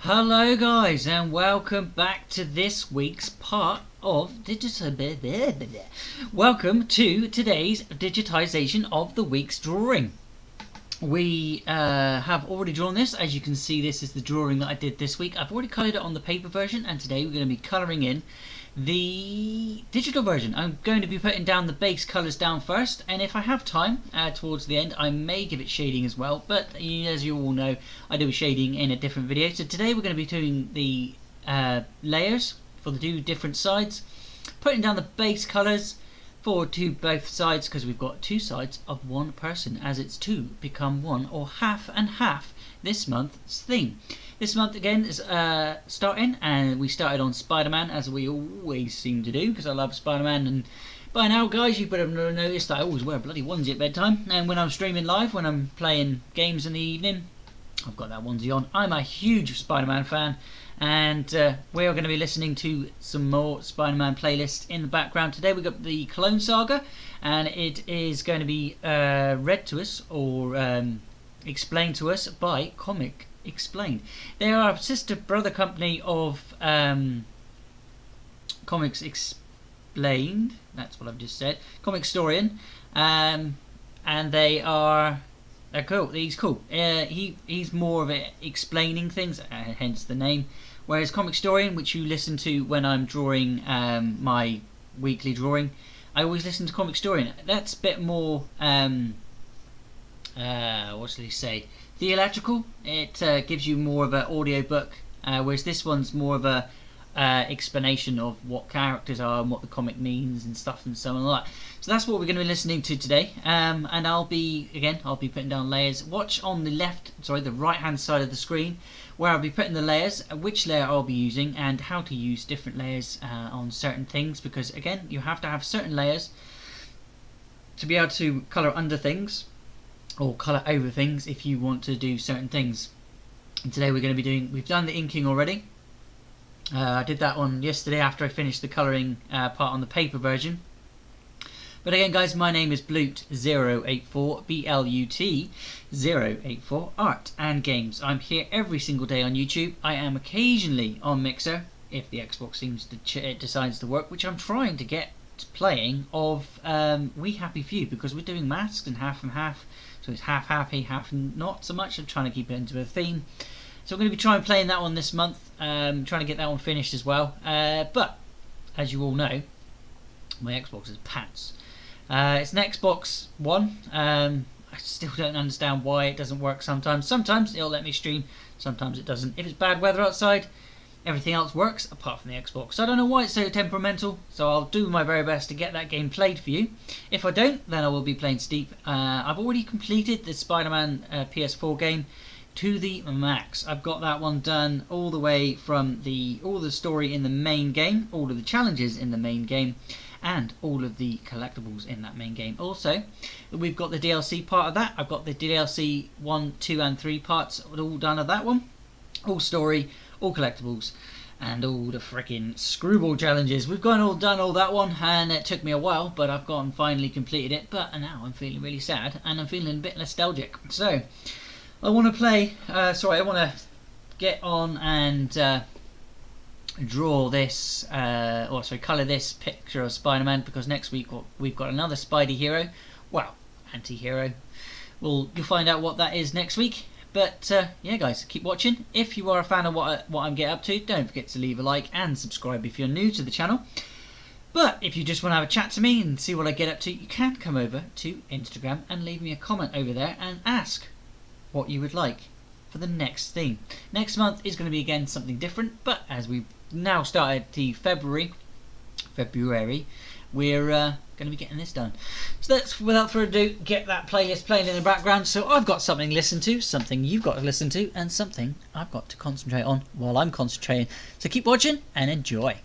Hello guys and welcome back to this week's part of Welcome to today's digitization of the week's drawing. We have already drawn this. As you can see, this is the drawing that I did this week. I've already coloured it on the paper version, and today we're going to be colouring in the digital version. I'm going to be putting down the base colours down first, and if I have time towards the end, I may give it shading as well, but as you all know, I do shading in a different video. So today we're going to be doing the layers for the two different sides, putting down the base colours for both sides, because we've got two sides of one person, as it's two become one, or half and half, this month's theme. This month again is starting, and we started on Spider-Man, as we always seem to do, because I love Spider-Man. And by now, guys, you better have noticed that I always wear a bloody onesie at bedtime, and when I'm streaming live, when I'm playing games in the evening, I've got that onesie on. I'm a huge Spider-Man fan, and we are going to be listening to some more Spider-Man playlists in the background. Today we've got the Clone Saga, and it is going to be read to us, or explained to us, by Comic Explained. They are a sister brother company of Comics Explained. That's what I've just said. Comic Historian, and they are. They're cool. He's cool. He's more of a explaining things, hence the name. Whereas Comic Historian, which you listen to when I'm drawing my weekly drawing, I always listen to Comic Historian. That's a bit more. What should he say? Theatrical. It gives you more of an audio book, whereas this one's more of a explanation of what characters are and what the comic means and stuff and so on like that. So that's what we're going to be listening to today, and I'll be putting down layers. Watch on the the right hand side of the screen, where I'll be putting the layers, which layer I'll be using, and how to use different layers on certain things, because again, you have to have certain layers to be able to colour under things or colour over things if you want to do certain things. And today we've done the inking already. I did that one yesterday after I finished the colouring part on the paper version. But again, guys, my name is Blut084, BLUT084, Art and Games. I'm here every single day on YouTube. I am occasionally on Mixer, if the Xbox decides to work, which I'm trying to get playing of We Happy Few, because we're doing masks and half. So it's half happy, half not so much. I'm trying to keep it into a theme. So I'm going to be trying playing that one this month, trying to get that one finished as well. But, as you all know, my Xbox is pants. It's an Xbox One. I still don't understand why it doesn't work sometimes. Sometimes it'll let me stream, sometimes it doesn't. If it's bad weather outside, everything else works apart from the Xbox. So I don't know why it's so temperamental, so I'll do my very best to get that game played for you. If I don't, then I will be playing Steep. I've already completed the Spider-Man PS4 game to the max. I've got that one done all the way from all the story in the main game, all of the challenges in the main game, and all of the collectibles in that main game. Also, we've got the DLC part of that. I've got the DLC 1, 2 and 3 parts all done of that one. All story, all collectibles, and all the freaking screwball challenges. We've done all that one, and it took me a while, but I've finally completed it. But now I'm feeling really sad, and I'm feeling a bit nostalgic. So I want to play. I want to get on and draw this, colour this picture of Spider-Man, because next week we've got another Spidey hero. Well, anti-hero. You'll find out what that is next week. But yeah, guys, keep watching. If you are a fan of what I'm getting up to, don't forget to leave a like and subscribe if you're new to the channel. But if you just want to have a chat to me and see what I get up to, you can come over to Instagram and leave me a comment over there and ask what you would like for the next theme. Next month is going to be again something different, but as we've now started the February, we're going to be getting this done. So let's, without further ado, get that playlist playing in the background. So I've got something to listen to, something you've got to listen to, and something I've got to concentrate on while I'm concentrating. So keep watching and enjoy.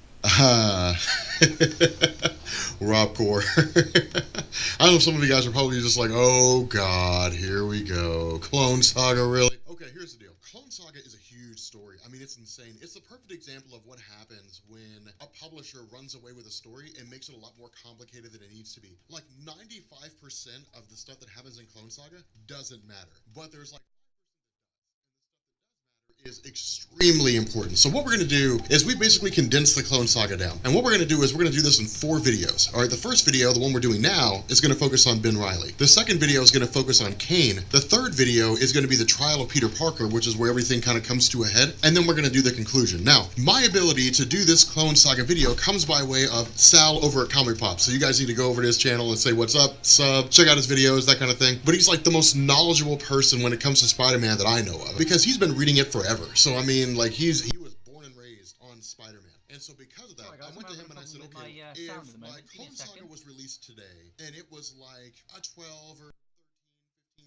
Robcore. I know some of you guys are probably just like, oh god, here we go. Clone Saga, really? Okay, here's the deal. Clone Saga is a huge story. I mean, it's insane. It's the perfect example of what happens when a publisher runs away with a story and makes it a lot more complicated than it needs to be. Like, 95% of the stuff that happens in Clone Saga doesn't matter. But there's like is extremely important. So what we're going to do is we basically condense the Clone Saga down. And what we're going to do is we're going to do this in 4 videos. All right, the first video, the one we're doing now, is going to focus on Ben Reilly. The second video is going to focus on Kane. The third video is going to be the trial of Peter Parker, which is where everything kind of comes to a head. And then we're going to do the conclusion. Now, my ability to do this Clone Saga video comes by way of Sal over at Comic Pop. So you guys need to go over to his channel and say, what's up, sub, check out his videos, that kind of thing. But he's like the most knowledgeable person when it comes to Spider-Man that I know of, because he's been reading it forever. So I mean, like he was born and raised on Spider-Man. And so because of that, I went to him and I said, okay, if like Clone Saga was released today and it was like a 12 or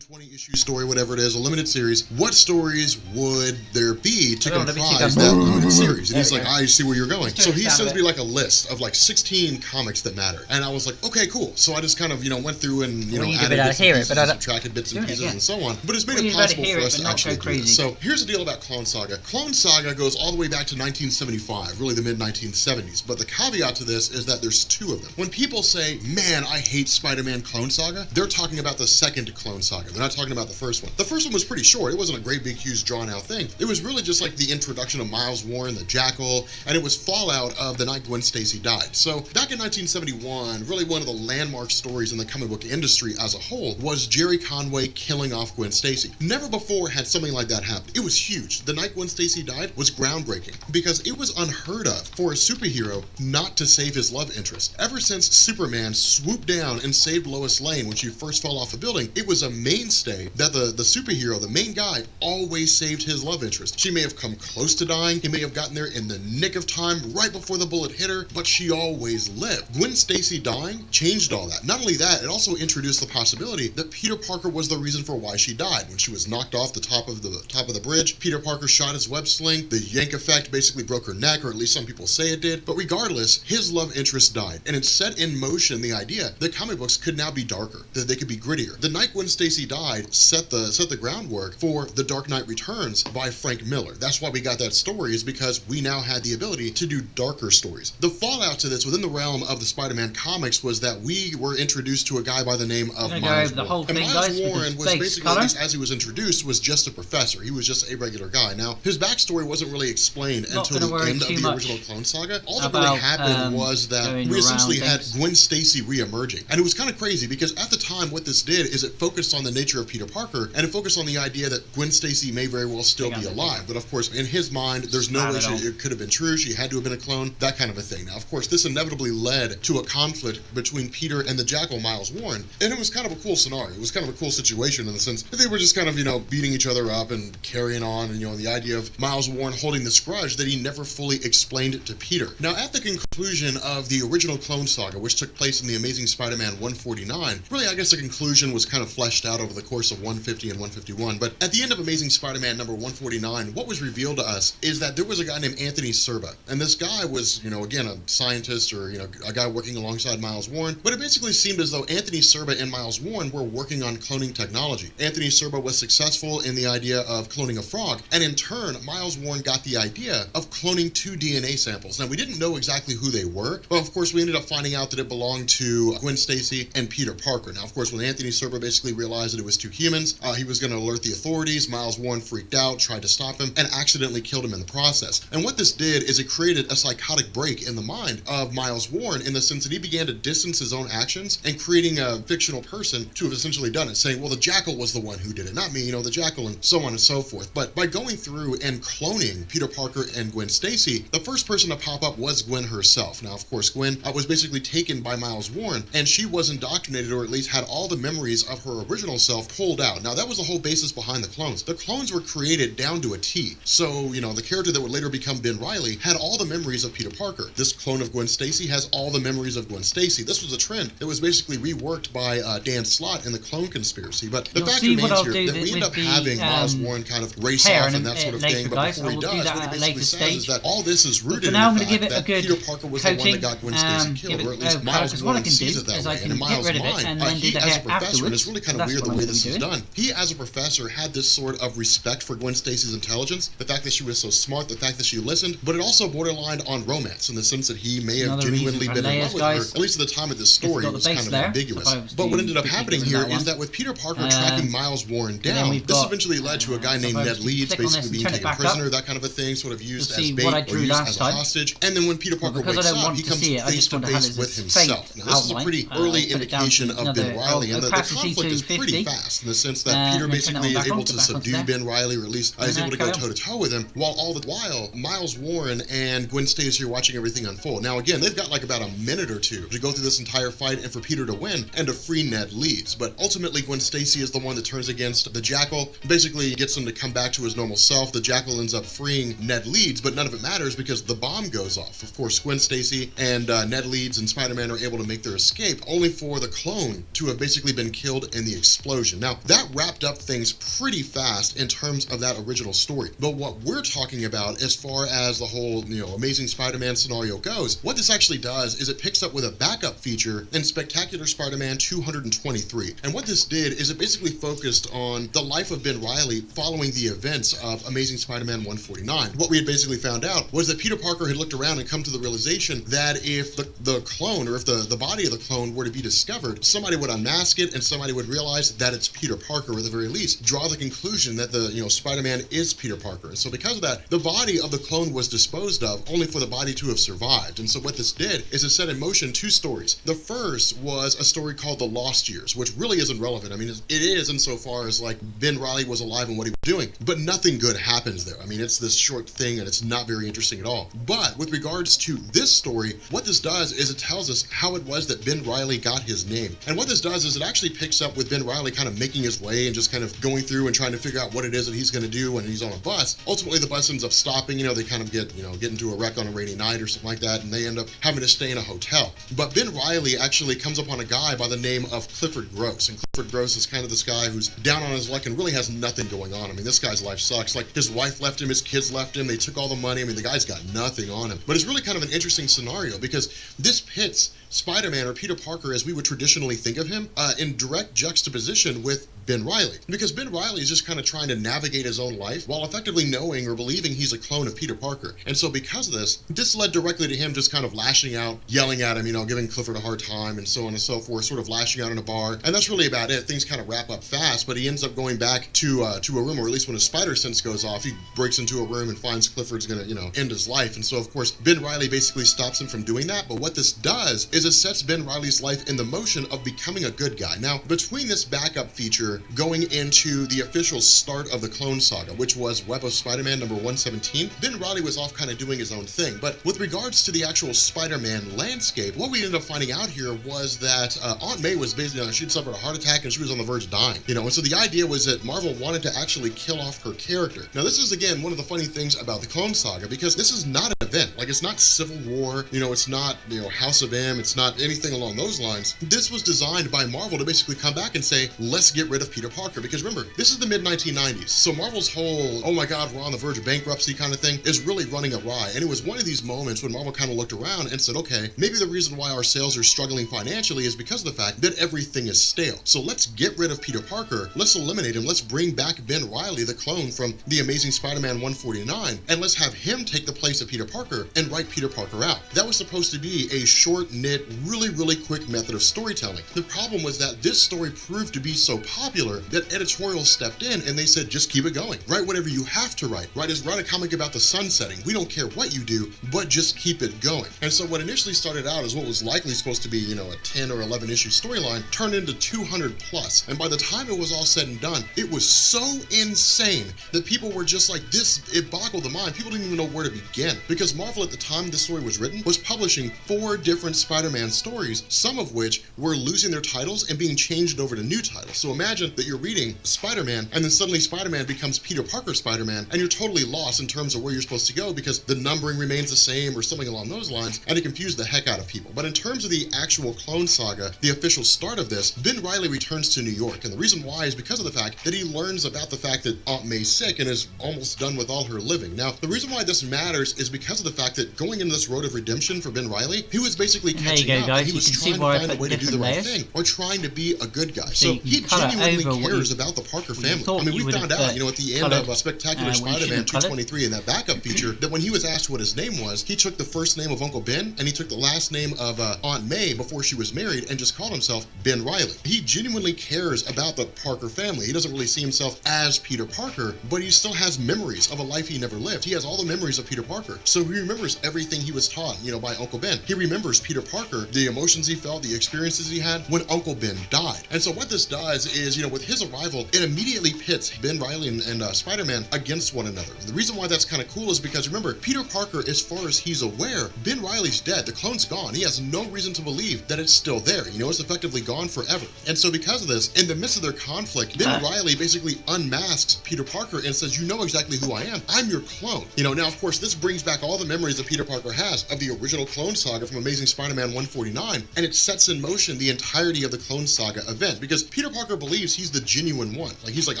20 issue story, whatever it is, a limited series, what stories would there be to comprise that limited series? And he's like, I see where you're going. So he sends me like a list of like 16 comics that matter. And I was like, okay, cool. So I just kind of, went through and, added bits and pieces and subtracted bits and pieces and so on. But it's made it possible for us to actually do this. So here's the deal about Clone Saga. Clone Saga goes all the way back to 1975, really the mid-1970s. But the caveat to this is that there's 2 of them. When people say, man, I hate Spider-Man Clone Saga, they're talking about the second Clone Saga. They're not talking about the first one. The first one was pretty short. It wasn't a great big huge drawn out thing. It was really just like the introduction of Miles Warren, the Jackal, and it was fallout of the night Gwen Stacy died. So back in 1971, really one of the landmark stories in the comic book industry as a whole was Jerry Conway killing off Gwen Stacy. Never before had something like that happened. It was huge. The night Gwen Stacy died was groundbreaking because it was unheard of for a superhero not to save his love interest. Ever since Superman swooped down and saved Lois Lane when she first fell off a building, it was a mainstay that the superhero, the main guy, always saved his love interest. She may have come close to dying, he may have gotten there in the nick of time, right before the bullet hit her, but she always lived. Gwen Stacy dying changed all that. Not only that, it also introduced the possibility that Peter Parker was the reason for why she died. When she was knocked off the top of the bridge, Peter Parker shot his web sling, the yank effect basically broke her neck, or at least some people say it did, but regardless, his love interest died. And it set in motion the idea that comic books could now be darker, that they could be grittier. The night Gwen Stacy died set the groundwork for The Dark Knight Returns by Frank Miller. That's why we got that story, is because we now had the ability to do darker stories. The fallout to this within the realm of the Spider-Man comics was that we were introduced to a guy by the name of Miles Warren. And Miles Warren was basically, at least as he was introduced, was just a professor. He was just a regular guy. Now, his backstory wasn't really explained until the end of the original Clone Saga. All that really happened was that we essentially had Gwen Stacy re-emerging. And it was kind of crazy because at the time what this did is it focused on the nature of Peter Parker, and it focused on the idea that Gwen Stacy may very well still be alive. But of course, in his mind, there's no way it could have been true. She had to have been a clone, that kind of a thing. Now, of course, this inevitably led to a conflict between Peter and the Jackal, Miles Warren. And it was kind of a cool scenario. It was kind of a cool situation in the sense that they were just kind of, beating each other up and carrying on. And, the idea of Miles Warren holding this grudge that he never fully explained to Peter. Now, at the conclusion of the original Clone Saga, which took place in the Amazing Spider-Man 149, really, I guess the conclusion was kind of fleshed out over the course of 150 and 151. But at the end of Amazing Spider-Man number 149, what was revealed to us is that there was a guy named Anthony Serba. And this guy was, again, a scientist or, a guy working alongside Miles Warren. But it basically seemed as though Anthony Serba and Miles Warren were working on cloning technology. Anthony Serba was successful in the idea of cloning a frog. And in turn, Miles Warren got the idea of cloning 2 DNA samples. Now, we didn't know exactly who they were, but of course, we ended up finding out that it belonged to Gwen Stacy and Peter Parker. Now, of course, when Anthony Serba basically realized that it was 2 humans, he was going to alert the authorities. Miles Warren freaked out, tried to stop him, and accidentally killed him in the process. And what this did is it created a psychotic break in the mind of Miles Warren in the sense that he began to distance his own actions and creating a fictional person to have essentially done it, saying, well, the Jackal was the one who did it, not me, the Jackal, and so on and so forth. But by going through and cloning Peter Parker and Gwen Stacy, the first person to pop up was Gwen herself. Now, of course, Gwen was basically taken by Miles Warren, and she was indoctrinated, or at least had all the memories of her original self pulled out. Now, that was the whole basis behind the clones. The clones were created down to a T. So, the character that would later become Ben Reilly had all the memories of Peter Parker. This clone of Gwen Stacy has all the memories of Gwen Stacy. This was a trend that was basically reworked by Dan Slott in the Clone Conspiracy. But the fact remains here that we end up having Miles Warren kind of race off and that sort of thing. But before he does, what he basically says is that all this is rooted in the fact that Peter Parker was the one that got Gwen Stacy killed, or at least Miles Warren sees it that way. And in Miles' mind, he as a professor, and it's really kind of weird the I'm way going to this be is doing. done. He, as a professor, had this sort of respect for Gwen Stacy's intelligence, the fact that she was so smart, the fact that she listened, but it also borderlined on romance in the sense that he may have Another genuinely reason for been in layers, love with her, guys. at least at the time of this story. It was kind of layer, ambiguous. so if I was But what ended up quickly happening given here that is one. that with Peter Parker tracking Miles Warren down, we've this got, eventually led to a guy so named if I Ned was to Leeds click on this basically and being turn it taken back prisoner, up, that kind of a thing, sort of used you'll as see bait what I or drew used last as a time. hostage. And then when Peter Parker Because wakes I don't up, want he to comes see it, I face just to want to have face it with as a himself. faint Now, this is a outline. pretty I'll early put it down to indication of another Ben Reilly, and the opacity conflict to is pretty 50. fast in the sense that Peter And then turn that basically one is back able on, to go back onto subdue there. Ben Reilly, or at least is able to go carry on. toe-to-toe with him, while all the while, Miles Warren and Gwen Stacy are watching everything unfold. Now, again, they've got like about a minute or two to go through this entire fight and for Peter to win and to free Ned Leeds. But ultimately, Gwen Stacy is the one that turns against the Jackal, basically gets him to come back to his normal self. The Jackal ends up freeing Ned Leeds, but none of it matters because the bomb goes off. Of course, Gwen Stacy and Ned Leeds and Spider-Man are able to make their escape, only for the clone to have basically been killed in the explosion. Now, that wrapped up things pretty fast in terms of that original story. But what we're talking about as far as the whole, Amazing Spider-Man scenario goes, what this actually does is it picks up with a backup feature in Spectacular Spider-Man 223. And what this did is it basically focused on the life of Ben Reilly following the events of Amazing Spider-Man 149. What we had basically found out was that Peter Parker had looked around and come to the realization that if the clone, or if the body of the clone were to be discovered, somebody would unmask it and somebody would realize that it's Peter Parker, or at the very least draw the conclusion that Spider-Man is Peter Parker. And so because of that, the body of the clone was disposed of, only for the body to have survived. And so what this did is it set in motion two stories. The first was a story called The Lost Years, which really isn't relevant. I mean, it is insofar as like Ben Reilly was alive and what he was doing, but nothing good happens there. I mean, it's this short thing and it's not very interesting at all. But with regards to this story, what this does is it tells us how it was that Ben Reilly got his name. And what this does is it actually picks up with Ben Reilly kind of making his way and just kind of going through and trying to figure out what it is that he's going to do when he's on a bus. Ultimately, the bus ends up stopping. They kind of get into a wreck on a rainy night or something like that, and they end up having to stay in a hotel. But Ben Reilly actually comes upon a guy by the name of Clifford Gross. And Clifford Gross is kind of this guy who's down on his luck and really has nothing going on. I mean, this guy's life sucks. Like, his wife left him, his kids left him, they took all the money. I mean, the guy's got nothing on him. But it's really kind of an interesting scenario because this pits Spider-Man, or Peter Parker as we would traditionally think of him, in direct juxtaposition with Ben Reilly. Because Ben Reilly is just kind of trying to navigate his own life while effectively knowing or believing he's a clone of Peter Parker. And so because of this led directly to him just kind of lashing out, yelling at him, giving Clifford a hard time and so on and so forth, sort of lashing out in a bar. And that's really about it. Things kind of wrap up fast, but he ends up going back to a room, or at least when his spider sense goes off, he breaks into a room and finds Clifford's gonna, end his life. And so of course, Ben Reilly basically stops him from doing that. But what this does is it sets Ben Reilly's life in the motion of becoming a good guy. Now, between this backup feature going into the official start of the Clone Saga, which was Web of Spider-Man number 117, Ben Reilly was off kind of doing his own thing. But with regards to the actual Spider-Man landscape, what we ended up finding out here was that Aunt May was basically, she'd suffered a heart attack and she was on the verge of dying, and so the idea was that Marvel wanted to actually kill off her character. Now, this is, again, one of the funny things about the Clone Saga, because this is not an event. Like, it's not Civil War, it's not, House of M, it's not anything along those lines. This was designed by Marvel to basically come back and say, let's get rid of Peter Parker, because remember, this is the mid-1990s, so Marvel's whole, oh my god, we're on the verge of bankruptcy kind of thing is really running awry. And it was one of these moments when Marvel kind of looked around and said, okay, maybe the reason why our sales are struggling financially is because of the fact that everything is stale. So let's get rid of Peter Parker, let's eliminate him, let's bring back Ben Reilly, the clone from the Amazing Spider-Man 149, and let's have him take the place of Peter Parker and write Peter Parker out. That was supposed to be a short-knit, really quick method of storytelling. The problem was that this story proved to be so popular that editorial stepped in and they said, just keep it going. Write whatever you have to write. Write a comic about the sun setting. We don't care what you do, but just keep it going. And so what initially started out as what was likely supposed to be, a 10 or 11 issue storyline turned into 200 plus. And by the time it was all said and done, it was so insane that people were just like, it boggled the mind. People didn't even know where to begin. Because Marvel at the time this story was written was publishing 4 different Spider-Man stories, some of which were losing their titles and being changed over to new titles. So imagine that you're reading Spider-Man and then suddenly Spider-Man becomes Peter Parker Spider-Man and you're totally lost in terms of where you're supposed to go because the numbering remains the same or something along those lines, and it confused the heck out of people. But in terms of the actual Clone Saga, the official start of this, Ben Reilly returns to New York, and the reason why is because of the fact that he learns about the fact that Aunt May's sick and is almost done with all her living. Now, the reason why this matters is because of the fact that going into this road of redemption for Ben Reilly, he was basically And there you catching go, up, guys. and he You was can see trying to where I find a put way to do the different right layers. thing, or trying to be a good guy. So So you can he colour genuinely over what cares you- about the Parker what you family. thought I mean, you we would found have, out, at the end coloured, of Spectacular when you shouldn't Spider-Man have coloured. 223 in that backup feature, that when he was asked what his name was, he took the first name of Uncle Ben, and he took the last name of Aunt May before she was married, and just called himself Ben Reilly. He genuinely cares about the Parker family. He doesn't really see himself as Peter Parker, but he still has memories of a life he never lived. He has all the memories of Peter Parker. So he remembers everything he was taught, by Uncle Ben. He remembers Peter Parker, the emotions he felt, the experiences he had when Uncle Ben died. And so what this does is, with his arrival, it immediately pits Ben Reilly and Spider-Man against one another. And the reason why that's kind of cool is because, remember, Peter Parker, as far as he's aware, Ben Reilly's dead. The clone's gone. He has no reason to believe that it's still there. It's effectively gone forever. And so because of this, in the midst of their conflict, Ben Reilly basically unmasks Peter Parker and says, you know exactly who I am. I'm your clone. Now, of course, this brings back all the memories that Peter Parker has of the original Clone Saga from Amazing Spider-Man 149, and it sets in motion the entirety of the Clone Saga event, because Peter Parker believes he's the genuine one. He's like,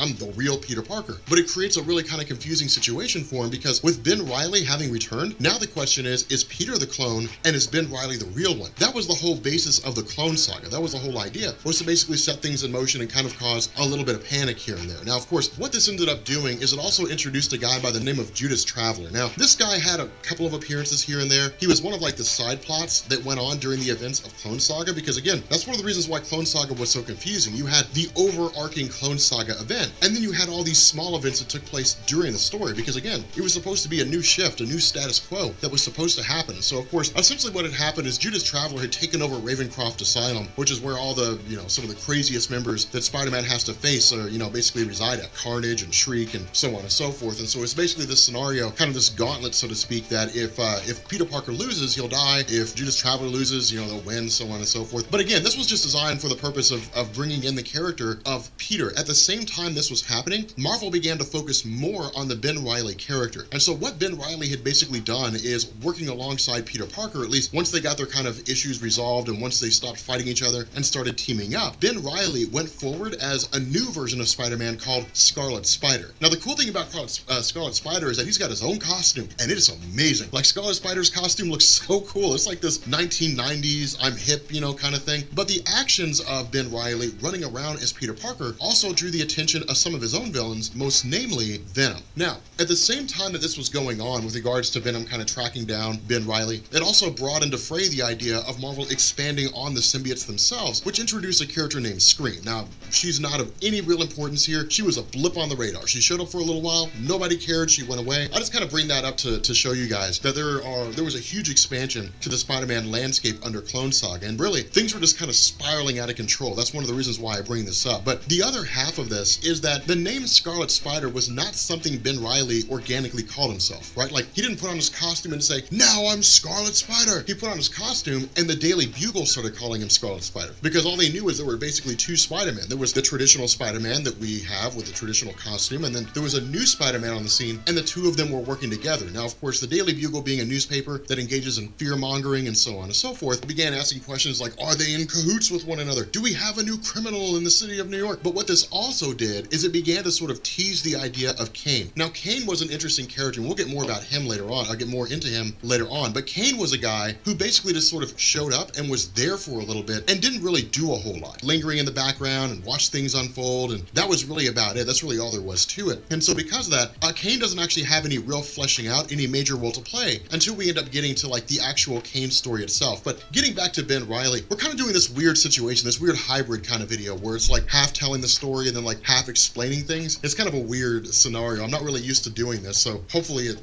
I'm the real Peter Parker. But it creates a really kind of confusing situation for him, because with Ben Reilly having returned, now the question is Peter the clone, and is Ben Reilly the real one? That was the whole basis of the Clone Saga. That was the whole idea, was to basically set things in motion and kind of cause a little bit of panic here and there. Now, of course, what this ended up doing is it also introduced a guy by the name of Judas Traveler. Now, this guy had a couple of appearances here and there. He was one of the side plots that went on during the events of Clone Saga, because again, that's one of the reasons why Clone Saga was so confusing. You had the overarching Clone Saga event, and then you had all these small events that took place during the story, because again, it was supposed to be a new shift, a new status quo that was supposed to happen. So of course, essentially what had happened is Judas Traveler had taken over Ravencroft Asylum, which is where all the, some of the craziest members that Spider-Man has to face are, basically reside at. Carnage and Shriek and so on and so forth. And so it's basically this scenario, kind of this gauntlet, so to speak, that if Peter Parker loses, he'll die. If Judas Traveler loses, they'll win, so on and so forth. But again, this was just designed for the purpose of bringing in the character of Peter. At the same time this was happening, Marvel began to focus more on the Ben Reilly character. And so what Ben Reilly had basically done is working alongside Peter Parker, at least once they got their kind of issues resolved and once they stopped fighting each other and started teaming up, Ben Reilly went forward as a new version of Spider-Man called Scarlet Spider. Now, the cool thing about Scarlet Spider is that he's got his own costume, and it is amazing. Scarlet Spider's costume looks so cool. It's like this 1990s, I'm hip, kind of thing. But the actions of Ben Reilly running around as Peter Parker also drew the attention of some of his own villains, most namely Venom. Now, at the same time that this was going on with regards to Venom kind of tracking down Ben Reilly, it also brought into fray the idea of Marvel expanding on the symbiotes themselves, which introduced a character named Scream. Now, she's not of any real importance here. She was a blip on the radar. She showed up for a little while, nobody cared, she went away. I just kind of bring that up to show you guys that there was a huge expansion to the Spider-Man landscape under Clone Saga, and really, things were just kind of spiraling out of control. That's one of the reasons why I bring this up. But the other half of this is that the name Scarlet Spider was not something Ben Reilly organically called himself, right? He didn't put on his costume and say, now I'm Scarlet Spider. He put on his costume, and the Daily Bugle started calling him Scarlet Spider, because all they knew is there were basically two Spider-Men. There was the traditional Spider-Man that we have with the traditional costume, and then there was a new Spider-Man on the scene, and the two of them were working together. Now, of course, the Daily Bugle, being a newspaper that engages in fear-mongering and so on and so forth, began asking questions like, are they in cahoots with one another? Do we have a new criminal in the city of New York? But what this also did is it began to sort of tease the idea of Kane. Now, Kane was an interesting character, and we'll get more about him later on. I'll get more into him later on, but Kane was a guy who basically just sort of showed up and was there for a little bit and didn't really do a whole lot, lingering in the background and watched things unfold, and that was really about it. That's really all there was to it. And so because of that, Kane doesn't actually have any real fleshing out, any major role to play until we end up getting to the actual Kane story itself. But getting back to Ben Reilly, we're kind of doing this weird situation, this weird hybrid kind of video where it's half telling the story and then half explaining things. It's kind of a weird scenario. I'm not really used to doing this, so hopefully it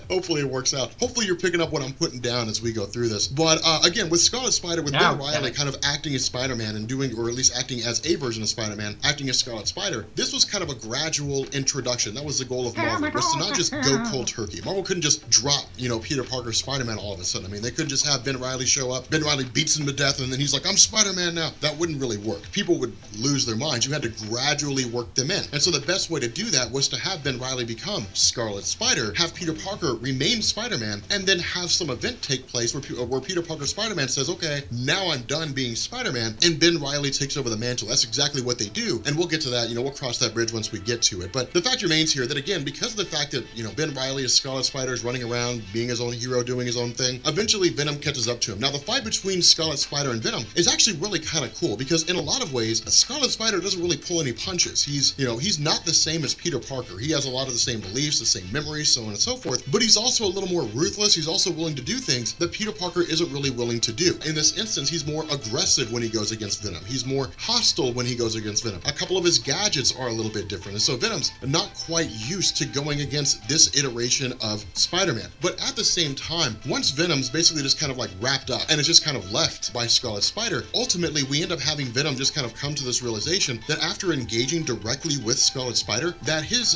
hopefully it works out. Hopefully you're picking up what I'm putting down as we go through this. But again, with Scarlet Spider, with Ben Reilly kind of acting as Spider-Man and doing, or at least acting as a version of Spider-Man, acting as Scarlet Spider, this was kind of a gradual introduction. That was the goal of Marvel, was to not just go cold turkey. Marvel couldn't just drop, Peter Parker Spider-Man all of a sudden. I mean, they couldn't just have Ben Reilly show up, Ben Reilly beats him to death, and then he's like, I'm Spider-Man now. That wouldn't really work. People would lose their minds. You had to gradually work them in. And so the best way to do that was to have Ben Reilly become Scarlet Spider, have Peter Parker remain Spider-Man, and then have some event take place where Peter Parker Spider-Man says, okay, now I'm done being Spider-Man, and Ben Reilly takes over the mantle. That's exactly what they do, and we'll get to that, we'll cross that bridge once we get to it. But the fact remains here that, again, because of the fact that, Ben Reilly as Scarlet Spider is running around, being his own hero, doing his own thing, eventually Venom catches up to him. Now, the fight between Scarlet Spider and Venom is actually really kind of cool, because in a lot of ways, Scarlet Spider doesn't really pull any punches. He's not the same as Peter Parker. He has a lot of the same beliefs, the same memories, so on and so forth, but he's also a little more ruthless. He's also willing to do things that Peter Parker isn't really willing to do. In this instance, he's more aggressive when he goes against Venom. He's more hostile when he goes against Venom. A couple of his gadgets are a little bit different, and so Venom's not quite used to going against this iteration of Spider-Man. But at the same time, once Venom's basically just kind of like wrapped up and is just kind of left by Scarlet Spider, ultimately we end up having Venom just kind of come to this realization that after engaging directly with Scarlet Spider, that his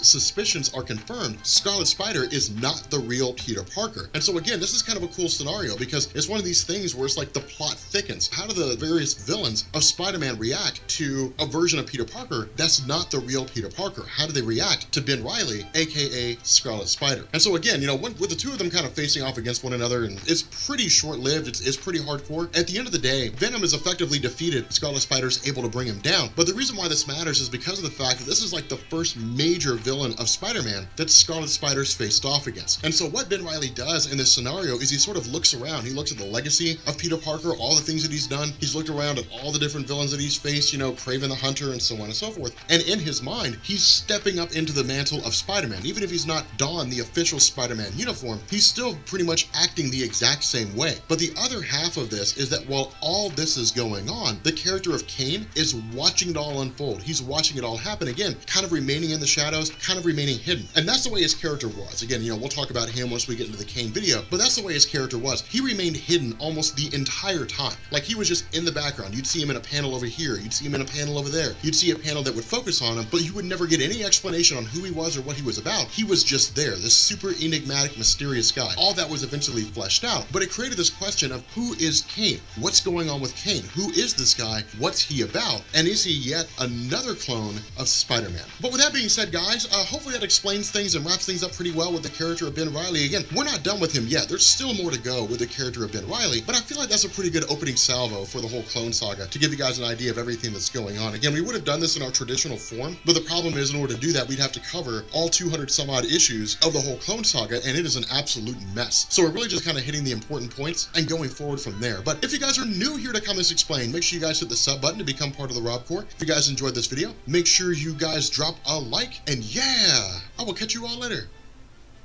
suspicions are confirmed. Scarlet Spider is not the real Peter Parker. And so again, this is kind of a cool scenario, because it's one of these things where it's like the plot thickens. How do the various villains of Spider-Man react to a version of Peter Parker that's not the real Peter Parker? How do they react to Ben Reilly, aka Scarlet Spider? And so again, with the two of them kind of facing off against one another, and it's pretty short-lived, it's pretty hardcore. At the end of the day, Venom is effectively defeated. Scarlet Spider's able to bring him down. But the reason why this matters is because of the fact that this is like the first major villain of Spider-Man that Scarlet Spider's faced off against. And so what Ben Reilly does in this scenario is he sort of looks around. He looks at the legacy of Peter Parker, all the things that he's done. He's looked around at all the different villains that he's faced, Kraven the Hunter and so on and so forth. And in his mind, he's stepping up into the mantle of Spider-Man. Even if he's not donned the official Spider-Man uniform, he's still pretty much acting the exact same way. But the other half of this is that while all this is going on, the character of Kane is watching it all unfold. He's watching it all happen, again, kind of remaining in the shadows, kind of remaining hidden. And that's the way his character was. Again, we'll talk about him once we get into the Kane video, but that's the way his character was. He remained hidden almost the entire time. Like, he was just in the background. You'd see him in a panel over here. You'd see him in a panel over there. You'd see a panel that would focus on him, but you would never get any explanation on who he was or what he was about. He was just there, this super enigmatic, mysterious guy. All that was eventually fleshed out, but it created this question of who is Kane? What's going on with Kane? Who is this guy? What's he about? And is he yet another clone of Spider-Man? But with that being said, guys, hopefully that explains things and wraps things up pretty well with the character of Ben Reilly. Again, we're not done with him yet. There's still more to go with the character of Ben Reilly, but I feel like that's a pretty good opening salvo for the whole Clone Saga to give you guys an idea of everything that's going on. Again, we would have done this in our traditional form, but the problem is, in order to do that, we'd have to cover all 200 some odd issues of the whole Clone Saga, and it is an absolute mess. So we're really just kind of hitting the important points and going forward from there. But if you guys are new here to Comics Explained, make sure you guys hit the sub button to become part of the Rob Corps. If you guys enjoyed this video, make sure you guys drop a like, and yeah, I will catch you all later.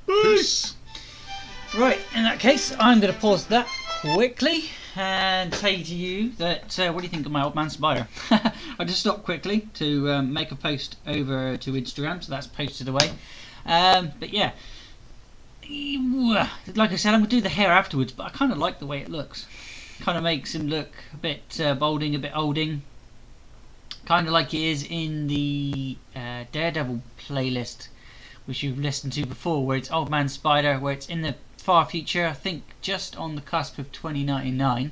Peace. Right, in that case, I'm going to pause that quickly and say to you that, what do you think of my old man Spider? I just stopped quickly to make a post over to Instagram, so that's posted away. But yeah, like I said, I'm going to do the hair afterwards, but I kind of like the way it looks. Kind of makes him look a bit balding, a bit olding. Kind of like it is in the Daredevil playlist, which you've listened to before, where it's Old Man Spider, where it's in the far future, I think just on the cusp of 2099,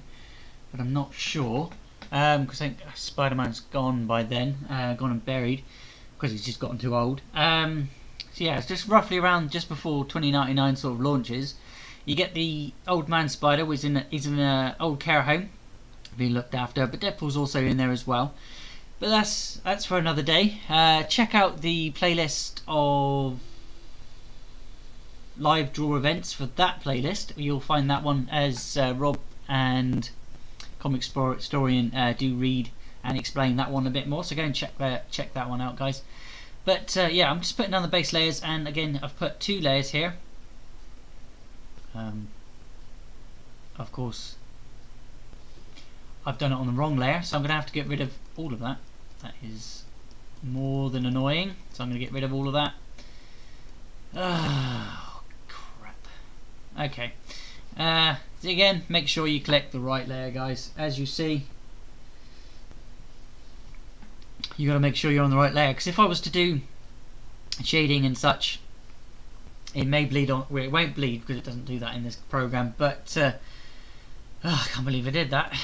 but I'm not sure, because I think Spider-Man's gone by then, gone and buried, because he's just gotten too old. So yeah, it's just roughly around just before 2099 sort of launches. You get the Old Man Spider, he's in an old care home, being looked after, but Deadpool's also in there as well. But that's for another day. Check out the playlist of live draw events for that playlist. You'll find that one as Rob and Comic Historian do read and explain that one a bit more. So go and check that one out, guys. But yeah, I'm just putting on the base layers, and again, I've put 2 layers here. Of course, I've done it on the wrong layer, so I'm going to have to get rid of all of that. That is more than annoying, so I'm going to get rid of all of that. Oh, crap. Okay. So again, make sure you collect the right layer, guys. As you see, you got to make sure you're on the right layer, because if I was to do shading and such, it may bleed on. Well, it won't bleed because it doesn't do that in this program. But I can't believe I did that.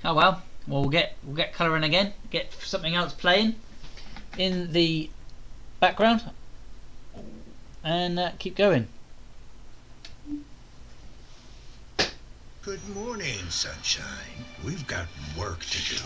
Oh well. Well, we'll get colouring again. Get something else playing in the background. and keep going. Good morning, sunshine. We've got work to do.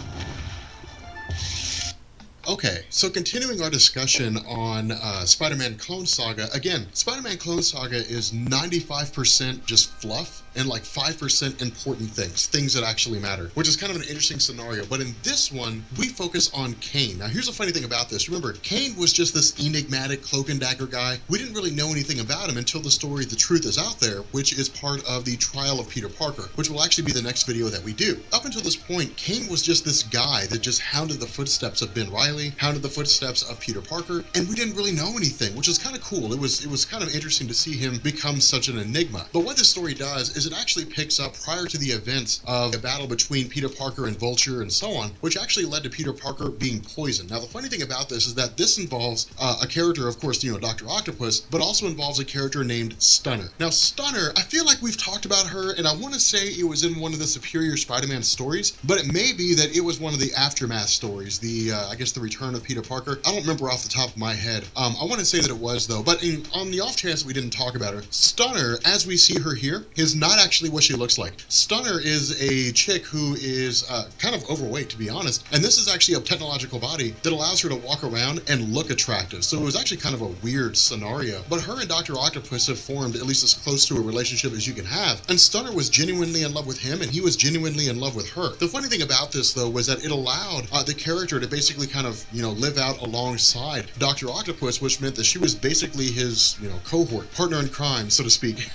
Okay, so continuing our discussion on Spider-Man Clone Saga, again, Spider-Man Clone Saga is 95% just fluff and like 5% important things that actually matter, which is kind of an interesting scenario. But in this one, we focus on Kane. Now, here's the funny thing about this. Remember, Kane was just this enigmatic cloak and dagger guy. We didn't really know anything about him until the story The Truth Is Out There, which is part of the trial of Peter Parker, which will actually be the next video that we do. Up until this point, Kane was just this guy that just hounded the footsteps of Ben Reilly, hounded the footsteps of Peter Parker, and we didn't really know anything, which is kind of cool. It was kind of interesting to see him become such an enigma. But what this story does is it actually picks up prior to the events of a battle between Peter Parker and Vulture and so on, which actually led to Peter Parker being poisoned. Now, the funny thing about this is that this involves a character, of course, Dr. Octopus, but also involves a character named Stunner. Now, Stunner, I feel like we've talked about her, and I want to say it was in one of the Superior Spider-Man stories, but it may be that it was one of the Aftermath stories, I guess the Return of Peter Parker. I don't remember off the top of my head. I want to say that it was, though, but on the off chance we didn't talk about her, Stunner, as we see her here, is not actually what she looks like. Stunner is a chick who is kind of overweight, to be honest, and this is actually a technological body that allows her to walk around and look attractive. So it was actually kind of a weird scenario, but her and Dr. Octopus have formed at least as close to a relationship as you can have, and Stunner was genuinely in love with him, and he was genuinely in love with her. The funny thing about this, though, was that it allowed the character to basically kind of, live out alongside Dr. Octopus, which meant that she was basically his, cohort, partner in crime, so to speak.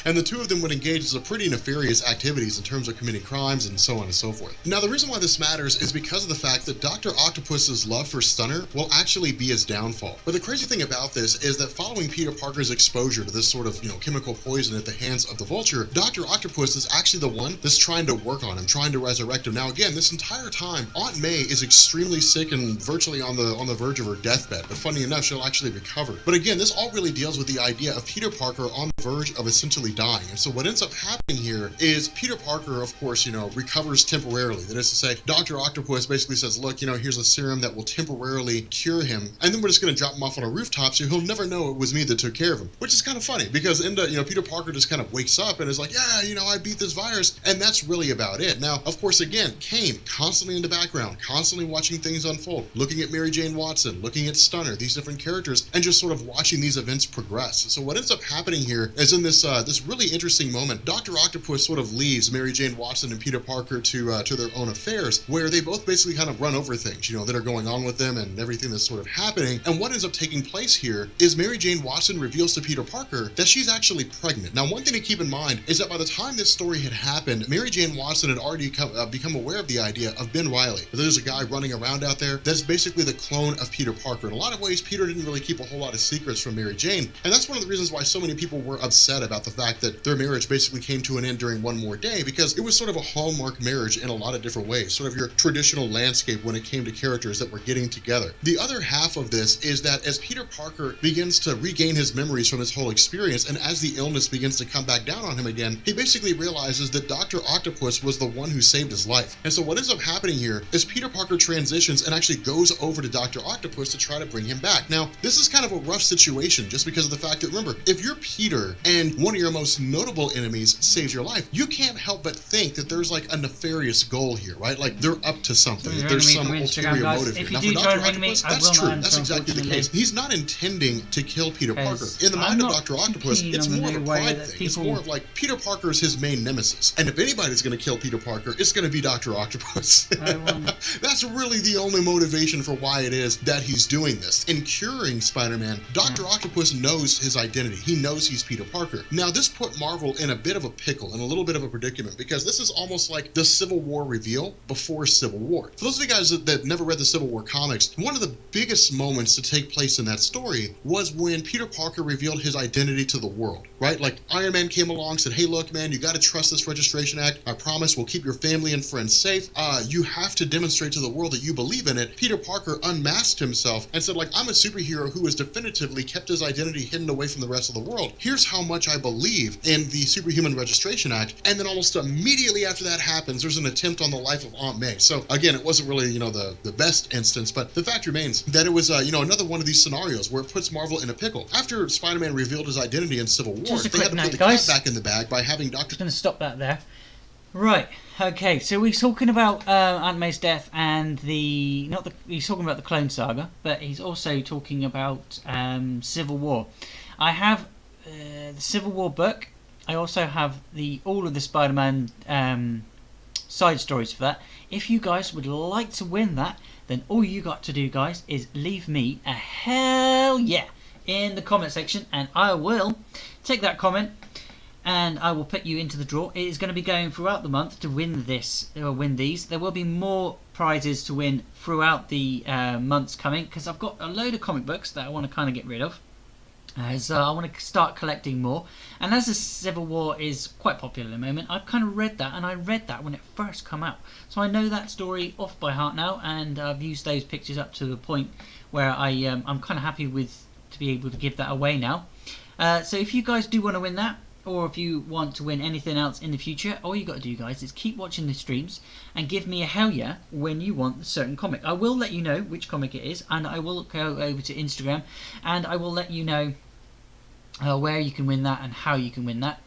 And the two of them would engage in some pretty nefarious activities in terms of committing crimes and so on and so forth. Now, the reason why this matters is because of the fact that Dr. Octopus's love for Stunner will actually be his downfall. But the crazy thing about this is that following Peter Parker's exposure to this sort of, chemical poison at the hands of the Vulture, Dr. Octopus is actually the one that's trying to work on him, trying to resurrect him. Now, again, this entire time, Aunt May is extremely sick and virtually on the verge of her deathbed, but funny enough, she'll actually recover. But again, this all really deals with the idea of Peter Parker on the verge of essentially dying. And so what ends up happening here is Peter Parker, of course, recovers temporarily. That is to say, Dr. Octopus basically says, look, here's a serum that will temporarily cure him, and then we're just going to drop him off on a rooftop so he'll never know it was me that took care of him, which is kind of funny because Peter Parker just kind of wakes up and is like, yeah, I beat this virus, and that's really about it. Now, of course, again, Kane constantly in the background, constantly watching things unfold, looking at Mary Jane Watson, looking at Stunner, these different characters, and just sort of watching these events progress. So what ends up happening here is in this really interesting moment, Dr. Octopus sort of leaves Mary Jane Watson and Peter Parker to their own affairs, where they both basically kind of run over things, that are going on with them and everything that's sort of happening. And what ends up taking place here is Mary Jane Watson reveals to Peter Parker that she's actually pregnant. Now, one thing to keep in mind is that by the time this story had happened, Mary Jane Watson had already become aware of the idea of Ben Reilly. There's a guy running around out there that's basically the clone of Peter Parker. In a lot of ways, Peter didn't really keep a whole lot of secrets from Mary Jane, and that's one of the reasons why so many people were upset about the fact that their marriage basically came to an end during one more day, because it was sort of a hallmark marriage in a lot of different ways, sort of your traditional landscape when it came to characters that were getting together. The other half of this is that as Peter Parker begins to regain his memories from his whole experience, and as the illness begins to come back down on him again, he basically realizes that Dr. Octopus was the one who saved his life. And so what ends up happening here is Peter Parker transitions and actually goes over to Dr. Octopus to try to bring him back. Now, this is kind of a rough situation just because of the fact that, remember, if you're Peter and one of your most notable enemies saves your life, you can't help but think that there's like a nefarious goal here, right? Like they're up to something. There's some ulterior motive here. Now, for Dr. Octopus, that's true. That's exactly the case. He's not intending to kill Peter Parker. In the mind of Dr. Octopus, it's more of a pride thing. It's more of like Peter Parker is his main nemesis. And if anybody's going to kill Peter Parker, it's going to be Dr. Octopus. That's really the only motivation for why it is that he's doing this. In curing Spider-Man, Dr. Octopus knows his identity. He knows he's Peter Parker. Now, this put Marvel in a bit of a pickle, in a little bit of a predicament, because this is almost like the Civil War reveal before Civil War. For those of you guys that never read the Civil War comics, one of the biggest moments to take place in that story was when Peter Parker revealed his identity to the world, right? Like Iron Man came along, said, hey, look, man, you got to trust this Registration Act. I promise we'll keep your family and friends safe. You have to demonstrate to the world that you believe in it. Peter Parker unmasked himself and said, like, I'm a superhero who has definitively kept his identity hidden away from the rest of the world. Here's how much I believe in the Superhuman Registration Act, and then almost immediately after that happens, there's an attempt on the life of Aunt May. So again, it wasn't really, the best instance, but the fact remains that it was, another one of these scenarios where it puts Marvel in a pickle. After Spider-Man revealed his identity in Civil War, they had to put the cat back in the bag by having Dr. Just going to stop that there. Right, okay, so we're talking about Aunt May's death and he's talking about the Clone Saga, but he's also talking about Civil War. I have the Civil War book. I also have all of the Spider-Man side stories for that. If you guys would like to win that, then all you got to do, guys, is leave me a hell yeah in the comment section, and I will take that comment and I will put you into the draw. It is going to be going throughout the month to win these. There will be more prizes to win throughout the months coming, because I've got a load of comic books that I want to kind of get rid of, as I want to start collecting more. And as the Civil War is quite popular at the moment, I've kind of read that, and I read that when it first came out, so I know that story off by heart now, and I've used those pictures up to the point where I'm kind of happy to be able to give that away now. So if you guys do want to win that, or if you want to win anything else in the future, all you got to do, guys, is keep watching the streams and give me a hell yeah when you want a certain comic. I will let you know which comic it is, and I will go over to Instagram and I will let you know where you can win that and how you can win that.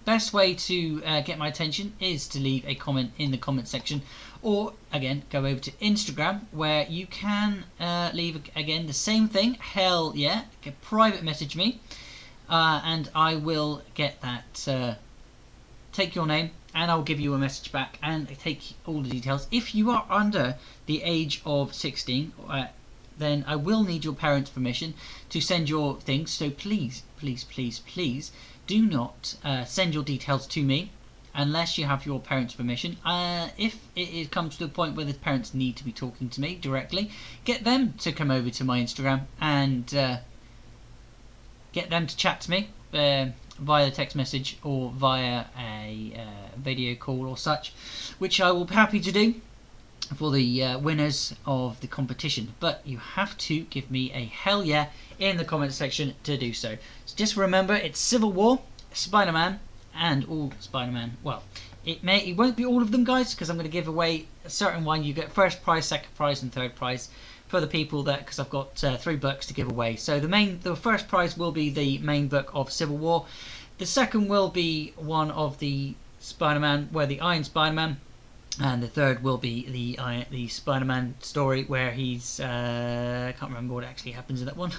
Best way to get my attention is to leave a comment in the comment section, or again go over to Instagram, where you can leave again the same thing, hell yeah, private message me. And I will get that, take your name, and I'll give you a message back and take all the details. If you are under the age of 16, then I will need your parents' permission to send your things. So please, please, please, please do not send your details to me unless you have your parents' permission. If it comes to a point where the parents need to be talking to me directly, get them to come over to my Instagram and get them to chat to me via text message or via a video call or such, which I will be happy to do for the winners of the competition. But you have to give me a hell yeah in the comment section to do so. So just remember, it's Civil War, Spider-Man, and all Spider-Man. Well, it won't be all of them, guys, because I'm going to give away a certain one. You get first prize, second prize, and third prize for the people because I've got 3 books to give away. So the first prize will be the main book of Civil War. The second will be one of the Spider-Man, where the Iron Spider-Man, and the third will be the Spider-Man story where he's I can't remember what actually happens in that one.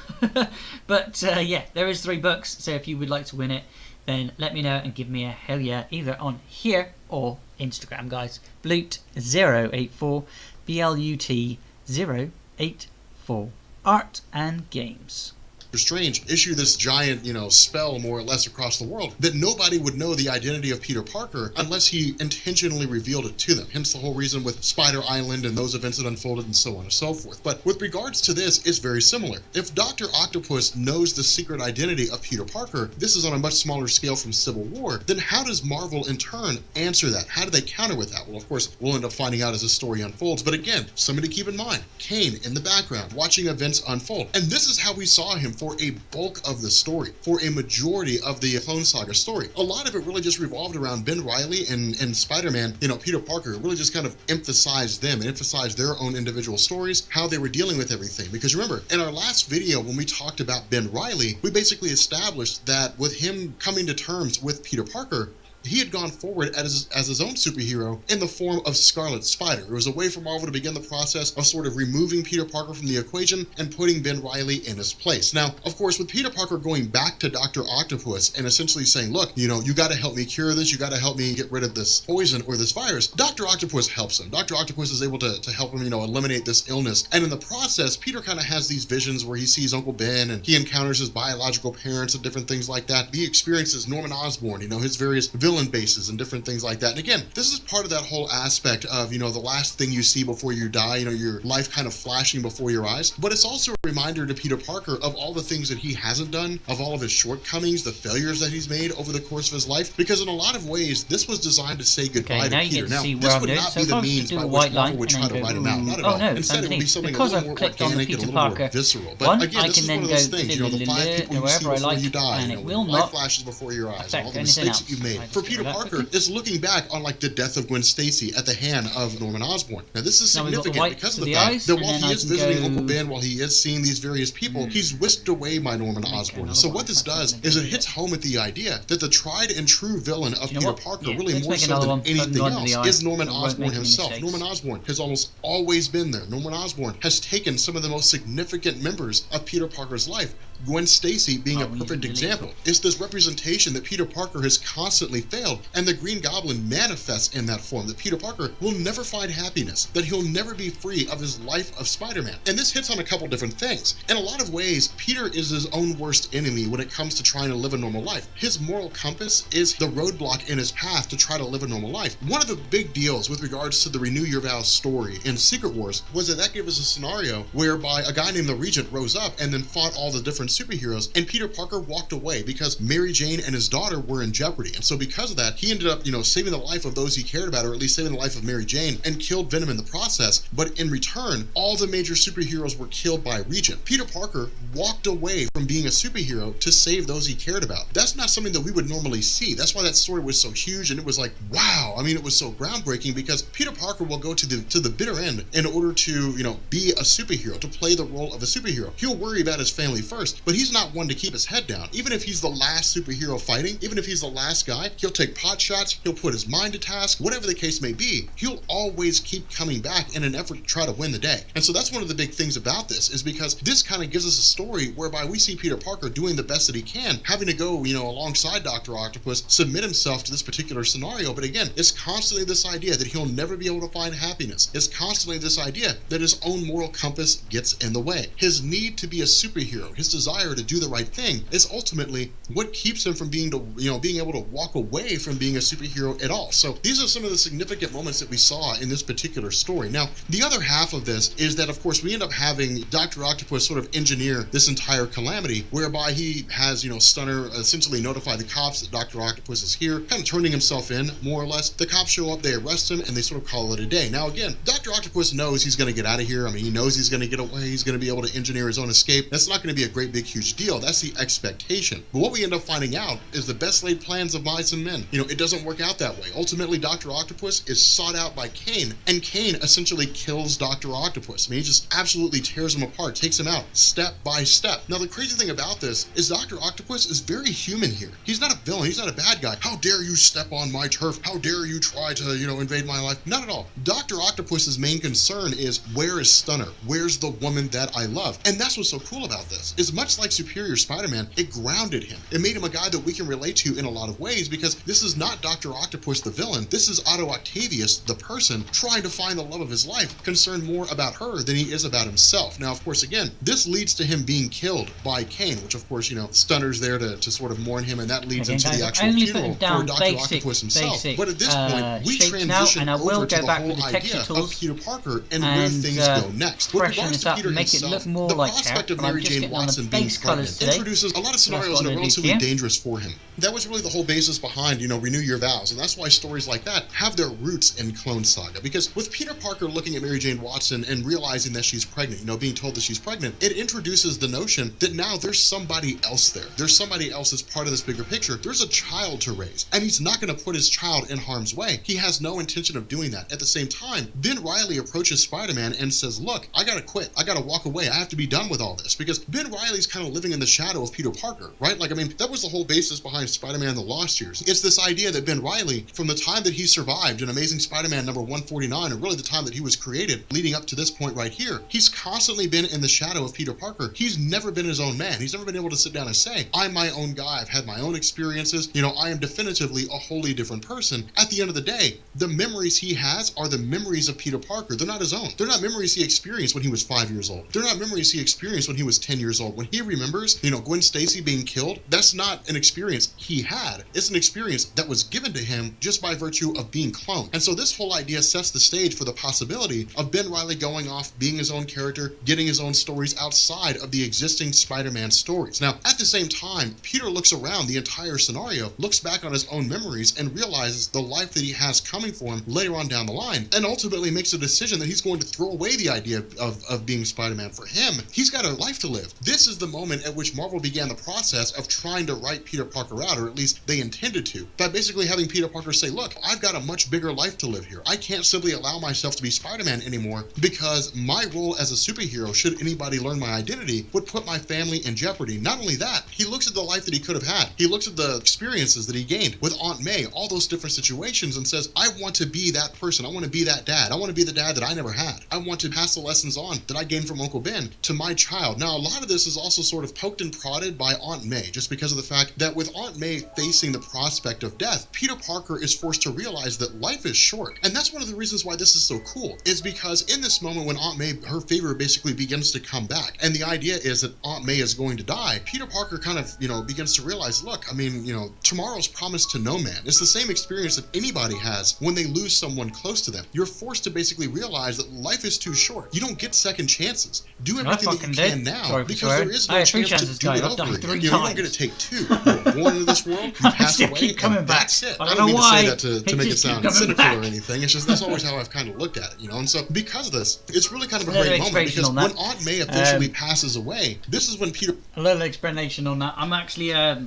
But yeah, there is 3 books. So if you would like to win it, then let me know and give me a hell yeah either on here or Instagram, guys. Blut084, BLUT084, Art and Games. Strange issue this giant, spell more or less across the world that nobody would know the identity of Peter Parker unless he intentionally revealed it to them. Hence the whole reason with Spider Island and those events that unfolded and so on and so forth. But with regards to this, it's very similar. If Dr. Octopus knows the secret identity of Peter Parker, this is on a much smaller scale from Civil War, then how does Marvel in turn answer that? How do they counter with that? Well, of course, we'll end up finding out as the story unfolds. But again, something to keep in mind, Kane in the background, watching events unfold. And this is how we saw him for a bulk of the story, for a majority of the Clone Saga story. A lot of it really just revolved around Ben Reilly and Spider-Man, Peter Parker, really just kind of emphasized them and emphasized their own individual stories, how they were dealing with everything. Because remember, in our last video when we talked about Ben Reilly, we basically established that with him coming to terms with Peter Parker, he had gone forward as his own superhero in the form of Scarlet Spider. It was a way for Marvel to begin the process of sort of removing Peter Parker from the equation and putting Ben Reilly in his place. Now, of course, with Peter Parker going back to Dr. Octopus and essentially saying, look, you got to help me cure this, you got to help me get rid of this poison or this virus, Dr. Octopus helps him. Dr. Octopus is able to help him, eliminate this illness. And in the process, Peter kind of has these visions where he sees Uncle Ben and he encounters his biological parents and different things like that. He experiences Norman Osborn, his various villains villain bases and different things like that. And again, this is part of that whole aspect of, you know, the last thing you see before you die, you know, your life kind of flashing before your eyes. But it's also a reminder to Peter Parker of all the things that he hasn't done, of all of his shortcomings, the failures that he's made over the course of his life. Because in a lot of ways, this was designed to say goodbye to Peter. Now, this would not be the means by which Marvel would try to write him out. Not at all. Instead, it would be something a little more organic and a little more visceral. But again, this is one of those things, you know, the 5 people you see before you die, you know, life flashes before your eyes, all the mistakes that you've made. For Peter Parker, it's looking back on like the death of Gwen Stacy at the hand of Norman Osborn. Now, this is significant because of the fact that while he is visiting Uncle Ben, while he is seeing these various people, he's whisked away by Norman Osborn. So what this does is it hits home at the idea that the tried and true villain of Peter Parker, really more so than anything else, is Norman Osborn himself. Norman Osborn has almost always been there. Norman Osborn has taken some of the most significant members of Peter Parker's life, Gwen Stacy being a perfect example. It's this representation that Peter Parker has constantly failed, and the Green Goblin manifests in that form, that Peter Parker will never find happiness, that he'll never be free of his life of Spider-Man. And this hits on a couple different things. In a lot of ways, Peter is his own worst enemy when it comes to trying to live a normal life. His moral compass is the roadblock in his path to try to live a normal life. One of the big deals with regards to the Renew Your Vows story in Secret Wars was that gave us a scenario whereby a guy named the Regent rose up and then fought all the different superheroes, and Peter Parker walked away because Mary Jane and his daughter were in jeopardy. And so because of that, he ended up, you know, saving the life of those he cared about, or at least saving the life of Mary Jane, and killed Venom in the process. But in return, all the major superheroes were killed by Regent. Peter Parker walked away from being a superhero to save those he cared about. That's not something that we would normally see. That's why that story was so huge, and it was like, wow. I mean, it was so groundbreaking because Peter Parker will go to the bitter end in order to, you know, be a superhero, to play the role of a superhero. He'll worry about his family first, but he's not one to keep his head down. Even if he's the last superhero fighting, even if he's the last guy, he'll take pot shots, he'll put his mind to task, whatever the case may be, he'll always keep coming back in an effort to try to win the day. And so that's one of the big things about this, is because this kind of gives us a story whereby we see Peter Parker doing the best that he can, having to go, you know, alongside Dr. Octopus, submit himself to this particular scenario. But again, it's constantly this idea that he'll never be able to find happiness. It's constantly this idea that his own moral compass gets in the way. His need to be a superhero, his desire to do the right thing, is ultimately what keeps him from being able to walk away from being a superhero at all. So these are some of the significant moments that we saw in this particular story. Now, the other half of this is that, of course, we end up having Dr. Octopus sort of engineer this entire calamity, whereby he has, you know, Stunner essentially notify the cops that Dr. Octopus is here, kind of turning himself in, more or less. The cops show up, they arrest him, and they sort of call it a day. Now, again, Dr. Octopus knows he's going to get out of here. I mean, he knows he's going to get away. He's going to be able to engineer his own escape. That's not going to be a great, big, huge deal. That's the expectation. But what we end up finding out is the best laid plans of mice and men. You know, it doesn't work out that way. Ultimately, Dr. Octopus is sought out by Kane, and Kane essentially kills Dr. Octopus. I mean, he just absolutely tears him apart, takes him out step by step. Now, the crazy thing about this is Dr. Octopus is very human here. He's not a villain. He's not a bad guy. How dare you step on my turf? How dare you try to, you know, invade my life? Not at all. Dr. Octopus's main concern is, where is Stunner? Where's the woman that I love? And that's what's so cool about this, is much like Superior Spider-Man, it grounded him. It made him a guy that we can relate to in a lot of ways, because this is not Dr. Octopus the villain. This is Otto Octavius, the person, trying to find the love of his life, concerned more about her than he is about himself. Now, of course, again, this leads to him being killed by Kane, which, of course, you know, Stunner's there to sort of mourn him, and that leads into the actual funeral for Dr. Octopus himself. But at this point, we transition over to the whole idea of Peter Parker and where things go next. With regards to Peter himself, the prospect of Mary Jane Watson being pregnant introduces a lot of scenarios that are relatively dangerous for him. That was really the whole basis behind, you know, Renew Your Vows, and that's why stories like that have their roots in Clone Saga. Because with Peter Parker looking at Mary Jane Watson and realizing that she's pregnant, you know, being told that she's pregnant, it introduces the notion that now there's somebody else there. There's somebody else that's part of this bigger picture. There's a child to raise, and he's not going to put his child in harm's way. He has no intention of doing that. At the same time, Ben Reilly approaches Spider-Man and says, look, I gotta quit. I gotta walk away. I have to be done with all this, because Ben Reilly's kind of living in the shadow of Peter Parker, right? Like, I mean, that was the whole basis behind Spider-Man The Lost Years. It's this idea that Ben Reilly, from the time that he survived in Amazing Spider-Man number 149, and really the time that he was created, leading up to this point right here, he's constantly been in the shadow of Peter Parker. He's never been his own man. He's never been able to sit down and say, I'm my own guy. I've had my own experiences. You know, I am definitively a wholly different person. At the end of the day, the memories he has are the memories of Peter Parker. They're not his own. They're not memories he experienced when he was 5 years old. They're not memories he experienced when he was 10 years old. When he remembers, you know, Gwen Stacy being killed, that's not an experience he had. It's an experience experience that was given to him just by virtue of being cloned. And so this whole idea sets the stage for the possibility of Ben Reilly going off, being his own character, getting his own stories outside of the existing Spider-Man stories. Now, at the same time, Peter looks around the entire scenario, looks back on his own memories, and realizes the life that he has coming for him later on down the line, and ultimately makes a decision that he's going to throw away the idea of being Spider-Man. For him, he's got a life to live. This is the moment at which Marvel began the process of trying to write Peter Parker out, or at least they intended to, by basically having Peter Parker say, look, I've got a much bigger life to live here. I can't simply allow myself to be Spider-Man anymore because my role as a superhero, should anybody learn my identity, would put my family in jeopardy. Not only that, he looks at the life that he could have had. He looks at the experiences that he gained with Aunt May, all those different situations, and says, I want to be that person. I want to be that dad. I want to be the dad that I never had. I want to pass the lessons on that I gained from Uncle Ben to my child. Now, a lot of this is also sort of poked and prodded by Aunt May, just because of the fact that with Aunt May facing the prospect of death, Peter Parker is forced to realize that life is short. And that's one of the reasons why this is so cool, is because in this moment when Aunt May, her favor basically begins to come back, and the idea is that Aunt May is going to die, Peter Parker kind of, begins to realize, look, I mean, tomorrow's promised to no man. It's the same experience that anybody has when they lose someone close to them. You're forced to basically realize that life is too short. You don't get second chances. Do everything that you can now, because there is no chance to do it over again. You don't get to take two. You're born into this world, you pass away, and that's it. I don't mean to say that to make it sound cynical or anything. It's just that's always how I've kind of looked at it, And so because of this, it's really kind of a great moment, because when Aunt May officially passes away, this is when Peter... A little explanation on that. I'm actually I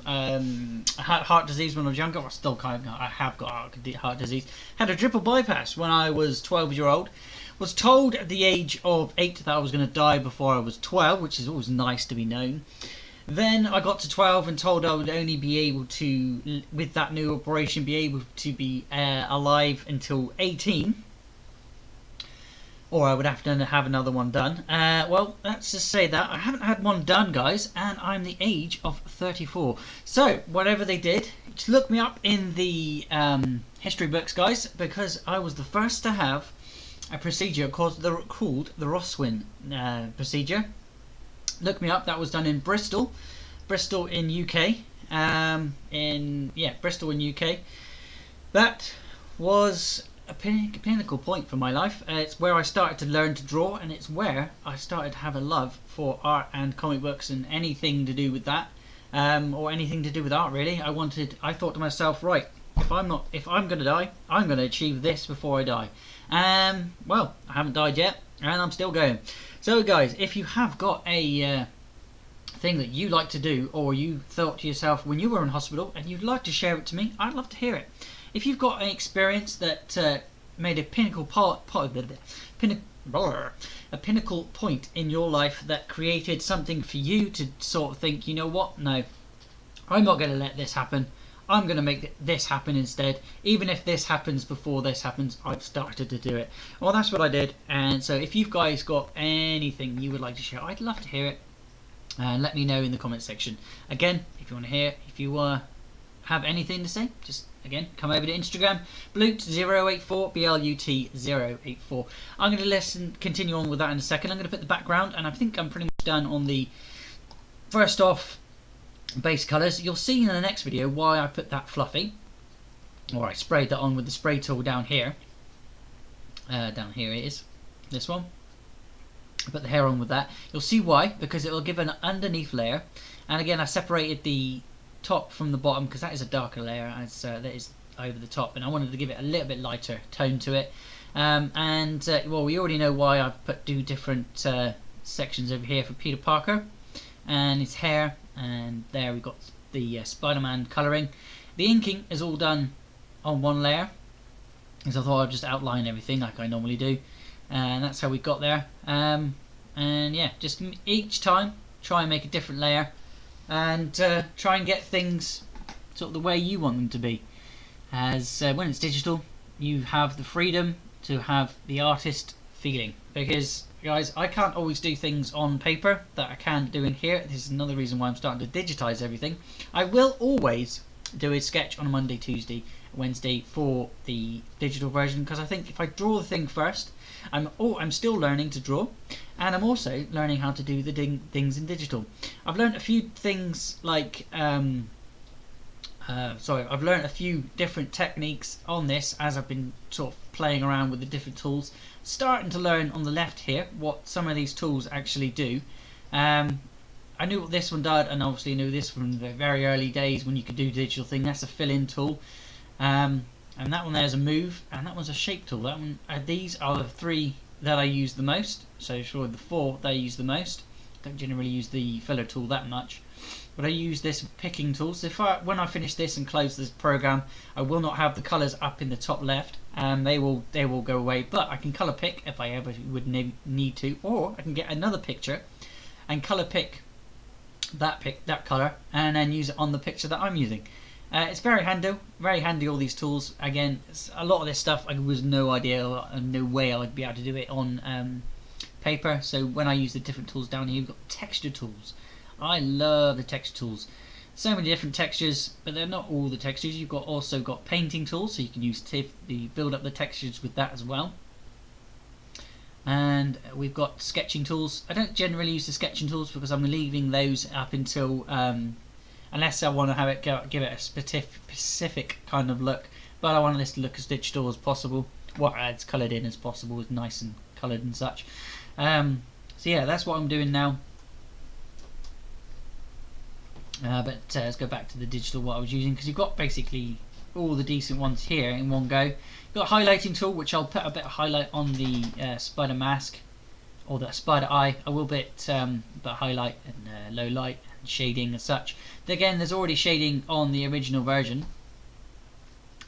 had heart disease when I was younger. I have got heart disease. Had a triple bypass when I was 12-year-old. Was told at the age of 8 that I was going to die before I was 12, which is always nice to be known. Then I got to 12 and told I would only be able to, with that new operation, be able to be alive until 18. Or I would have to have another one done. Well, let's just say that I haven't had one done, guys, and I'm the age of 34. So, whatever they did, just look me up in the history books, guys, because I was the first to have a procedure called the Roswin procedure. Look me up. That was done in Bristol in UK. Bristol in UK. That was a pinnacle point for my life. It's where I started to learn to draw, and it's where I started to have a love for art and comic books and anything to do with that, or anything to do with art really. I thought to myself, right, if I'm going to die, I'm going to achieve this before I die. Well, I haven't died yet, and I'm still going. So guys, if you have got a thing that you like to do, or you thought to yourself when you were in hospital and you'd like to share it to me, I'd love to hear it. If you've got an experience that made a pinnacle point in your life that created something for you to sort of think, you know what, no, I'm not going to let this happen. I'm going to make this happen instead. Even if this happens before this happens, I've started to do it. Well, that's what I did. And so if you guys got anything you would like to share, I'd love to hear it. And let me know in the comment section. Again, if you want to hear, if you have anything to say, just again come over to Instagram, Blut084, BLUT084. I'm going to continue on with that in a second. I'm going to put the background, and I think I'm pretty much done on the first off base colours. You'll see in the next video why I put that fluffy, or I sprayed that on with the spray tool down here. Down here it is, this one. I put the hair on with that. You'll see why, because it will give an underneath layer. And again, I separated the top from the bottom because that is a darker layer as that is over the top, and I wanted to give it a little bit lighter tone to it. Well, we already know why I've put two different sections over here for Peter Parker and his hair, and there we've got the Spider-Man colouring. The inking is all done on one layer, because I thought I'd just outline everything like I normally do, and that's how we got there. And yeah, just each time try and make a different layer, and try and get things sort of the way you want them to be. As when it's digital, you have the freedom to have the artist feeling, because guys, I can't always do things on paper that I can do in here. This is another reason why I'm starting to digitize everything. I will always do a sketch on a Monday, Tuesday, Wednesday for the digital version, because I think if I draw the thing first, I'm still learning to draw, and I'm also learning how to do the things in digital. I've learned a few things like sorry, I've learned a few different techniques on this as I've been sort of playing around with the different tools. Starting to learn on the left here what some of these tools actually do. I knew what this one did, and obviously knew this from the very early days when you could do digital thing. That's a fill-in tool, and that one there is a move, and that one's a shape tool. That one, these are the three that I use the most. So sure, the four that I use the most. Don't generally use the filler tool that much, but I use this picking tool. So when I finish this and close this program, I will not have the colours up in the top left, and they will go away. But I can colour pick if I ever would need to, or I can get another picture and colour pick that colour and then use it on the picture that I'm using. It's very handy, all these tools. Again, a lot of this stuff I was no way I'd be able to do it on paper. So when I use the different tools down here, you've got texture tools. I love the texture tools. So many different textures, but they're not all the textures. You've also got painting tools, so you can use build up the textures with that as well. And we've got sketching tools. I don't generally use the sketching tools because I'm leaving those up until unless I want to have it give it a specific kind of look. But I want this to look as digital as possible. What adds coloured in as possible, is nice and coloured and such. So yeah, that's what I'm doing now. But let's go back to the digital what I was using, because you've got basically all the decent ones here in one go. You've got a highlighting tool, which I'll put a bit of highlight on the spider mask or the spider eye. I will put highlight and low light and shading and such. Again, there's already shading on the original version,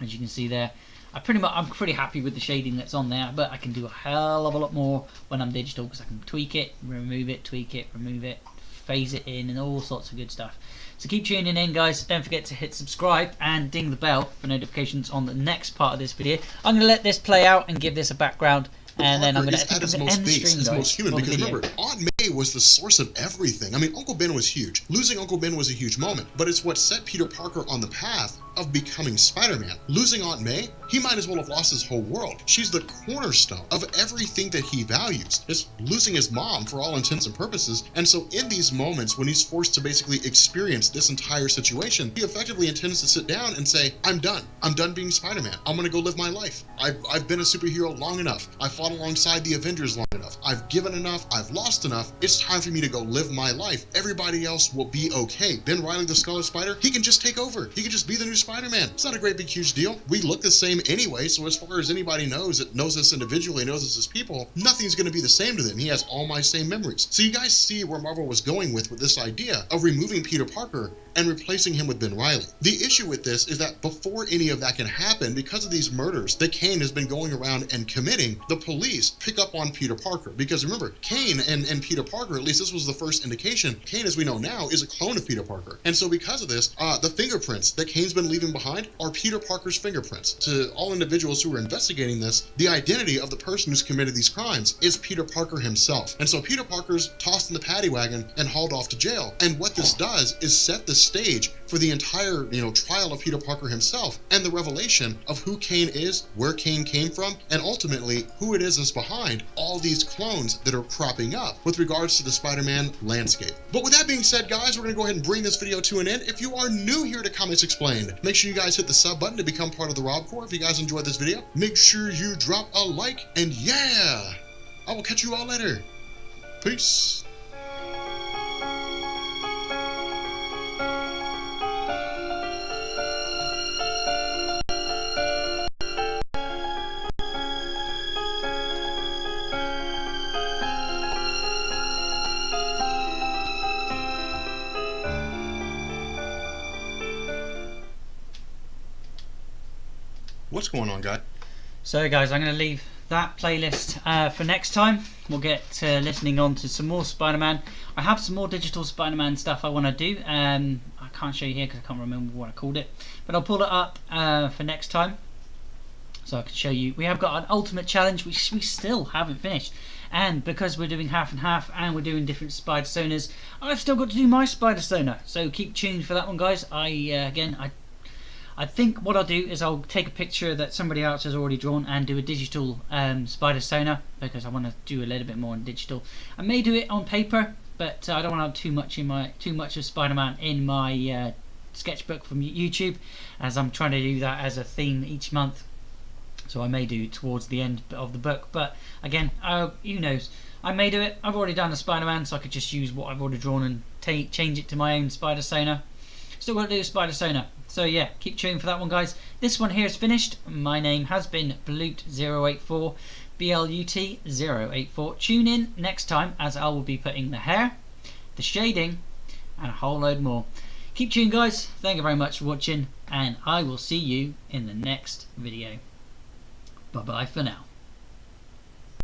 as you can see there. I'm pretty happy with the shading that's on there, but I can do a hell of a lot more when I'm digital, because I can tweak it, remove it, tweak it, remove it, phase it in, and all sorts of good stuff. So keep tuning in, guys. Don't forget to hit subscribe and ding the bell for notifications on the next part of this video. I'm going to let this play out and give this a background, and then I'm going to end the stream, his most human, because video. remember, Aunt May was the source of everything. I mean, Uncle Ben was huge. Losing Uncle Ben was a huge moment, but it's what set Peter Parker on the path of becoming Spider-Man. Losing Aunt May, he might as well have lost his whole world. She's the cornerstone of everything that he values. It's losing his mom for all intents and purposes, and so in these moments when he's forced to basically experience this entire situation, he effectively intends to sit down and say, I'm done. I'm done being Spider-Man. I'm gonna go live my life. I've been a superhero long enough. I fought alongside the Avengers long enough. I've given enough. I've lost enough. It's time for me to go live my life. Everybody else will be okay. Ben Reilly, the Scarlet Spider, he can just take over. He can just be the new Spider-Man. It's not a great big huge deal. We look the same anyway, so as far as anybody knows that knows us individually, knows us as people, nothing's going to be the same to them. He has all my same memories. So you guys see where Marvel was going with this idea of removing Peter Parker and replacing him with Ben Reilly. The issue with this is that before any of that can happen, because of these murders that Kane has been going around and committing, the police pick up on Peter Parker. Because remember, Kane and Peter Parker, at least this was the first indication, Kane, as we know now, is a clone of Peter Parker. And so because of this, the fingerprints that Kane's been leaving behind are Peter Parker's fingerprints. To all individuals who are investigating this, the identity of the person who's committed these crimes is Peter Parker himself. And so Peter Parker's tossed in the paddy wagon and hauled off to jail. And what this does is set the stage for the entire, trial of Peter Parker himself and the revelation of who Kane is, where Kane came from, and ultimately who it is behind all these clones that are cropping up with regards to the Spider-Man landscape. But with that being said, guys, we're going to go ahead and bring this video to an end. If you are new here to Comics Explained, make sure you guys hit the sub button to become part of the Rob Corps. If you guys enjoyed this video, make sure you drop a like, and yeah, I will catch you all later. Peace. What's going on, guy? So guys, I'm going to leave that playlist for next time. We'll get listening on to some more Spider-Man. I have some more digital Spider-Man stuff I want to do. I can't show you here because I can't remember what I called it, but I'll pull it up for next time so I can show you. We have got an ultimate challenge which we still haven't finished, and because we're doing half and half and we're doing different spider sonars, I've still got to do my spider sonar, so keep tuned for that one, guys. I think what I'll do is I'll take a picture that somebody else has already drawn and do a digital spider sonar, because I want to do a little bit more on digital. I may do it on paper, but I don't want to have too much of Spider-Man in my sketchbook from YouTube, as I'm trying to do that as a theme each month. So I may do towards the end of the book, but again, who knows? I may do it. I've already done a Spider-Man, so I could just use what I've already drawn and change it to my own Spider-Sona. Still got to do Spider-Sona. So yeah, keep tuning for that one, guys. This one here is finished. My name has been Blut084, BLUT084. Tune in next time, as I will be putting the hair, the shading, and a whole load more. Keep tuned, guys. Thank you very much for watching, and I will see you in the next video. Bye bye for now.